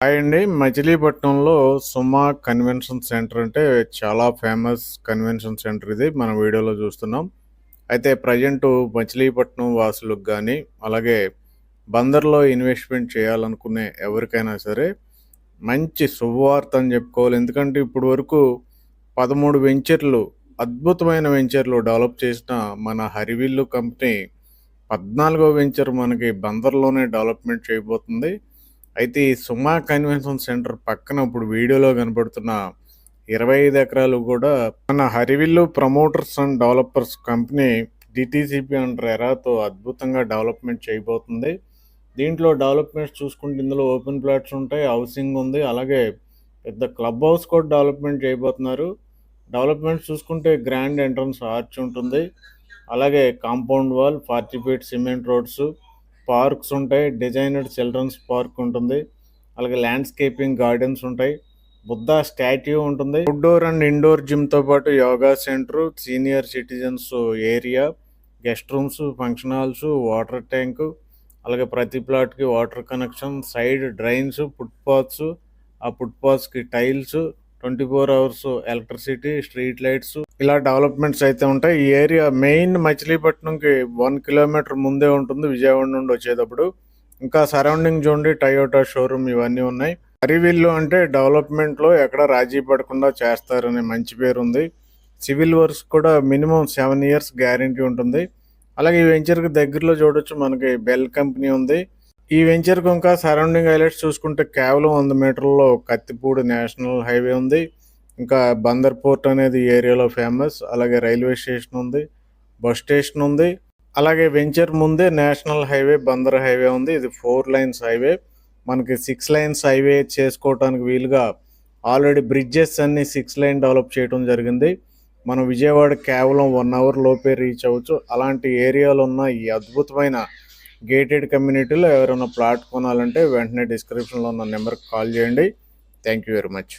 Hi అండి. మచిలీపట్నంలో సుమా convention centre అంటే చాలా ఫేమస్ కన్వెన్షన్ సెంటర్ ఇది. మన వీడియోలో చూస్తున్నాం. అయితే ప్రజెంటు మచిలీపట్నం వాసులకు గానీ, అలాగే బందర్‌లో ఇన్వెస్ట్‌మెంట్ చేయాలనుకునే ఎవరికైనా సరే మంచి శుభవార్త అని చెప్పుకోవాలి. ఎందుకంటే ఇప్పటి వరకు 13 వెంచర్‌లు, అద్భుతమైన వెంచర్‌లు డెవలప్ చేసిన మన హరివిల్లు కంపెనీ 14వ వెంచర్ మనకి బందర్‌లోనే డెవలప్‌మెంట్ చేయబోతుంది. అయితే ఈ సుమా కన్వెన్షన్ సెంటర్ పక్కన ఇప్పుడు వీడియోలో కనపడుతున్న 25 ఎకరాలు కూడా మన Harivillu promoters and developers company DTCP and రెరాతో అద్భుతంగా డెవలప్మెంట్ చేయబోతుంది. దీంట్లో డెవలప్మెంట్స్ చూసుకుంటే ఇందులో ఓపెన్ ప్లాట్స్ ఉంటాయి, హౌసింగ్ ఉంది, అలాగే పెద్ద క్లబ్ హౌస్ కూడా డెవలప్మెంట్ చేయబోతున్నారు. డెవలప్మెంట్స్ చూసుకుంటే గ్రాండ్ ఎంట్రన్స్ ఆర్చ్ ఉంటుంది, అలాగే compound wall, 40 feet cement roads, parks ఉంటాయి, డిజైనర్డ్ చిల్డ్రన్స్ పార్క్ ఉంటుంది, అలాగే ల్యాండ్స్కేపింగ్ గార్డెన్స్ ఉంటాయి, బుద్ధ స్టాట్యూ ఉంటుంది, అవుట్డోర్ అండ్ ఇండోర్ జిమ్తో పాటు yoga centre, senior citizens area, guest rooms, function halls, water tank, అలాగే ప్రతి ప్లాట్కి water connection, side drains, footpaths, ఆ ఫుట్పాత్స్కి tiles, 24 hours electricity, street lights, ఇలా డెవలప్మెంట్స్ అయితే ఉంటాయి. ఈ ఏరియా మెయిన్ మచిలీపట్నంకి 1 కిలోమీటర్ ముందే ఉంటుంది విజయవాడ నుండి వచ్చేటప్పుడు. ఇంకా సరౌండింగ్ చూడండి, టయోటా షోరూమ్ ఇవన్నీ ఉన్నాయి. హరివిల్లు అంటే డెవలప్మెంట్లో ఎక్కడ రాజీ పడకుండా చేస్తారనే మంచి పేరు ఉంది. సివిల్ వర్క్స్ కూడా మినిమం 7 ఇయర్స్ గ్యారంటీ ఉంటుంది. అలాగే ఈ వెంచర్కి దగ్గరలో చూడొచ్చు మనకి బెల్ కంపెనీ ఉంది. ఈ వెంచర్కి ఇంకా సరౌండింగ్ హైలైట్స్ చూసుకుంటే కేవలం 100 మీటర్లలో కత్తిపూడి నేషనల్ హైవే ఉంది. ఇంకా బందర్ పోర్ట్ అనేది ఈ ఏరియాలో ఫేమస్. అలాగే రైల్వే స్టేషన్ ఉంది, బస్ స్టేషన్ ఉంది. అలాగే వెంచర్ ముందే నేషనల్ హైవే, బందర్ హైవే ఉంది. ఇది 4 లైన్స్ హైవే. మనకి 6 లైన్స్ హైవే చేసుకోవడానికి వీలుగా ఆల్రెడీ బ్రిడ్జెస్ అన్ని 6 లైన్ డెవలప్ చేయడం జరిగింది. మనం విజయవాడ కేవలం 1 అవర్ లోపే రీచ్ అవ్వచ్చు. అలాంటి ఏరియాలో ఉన్న ఈ అద్భుతమైన గేటెడ్ కమ్యూనిటీలో ఎవరైనా ప్లాట్ కొనాలంటే వెంటనే డిస్క్రిప్షన్లో ఉన్న నెంబర్కి కాల్ చేయండి. Thank you very much.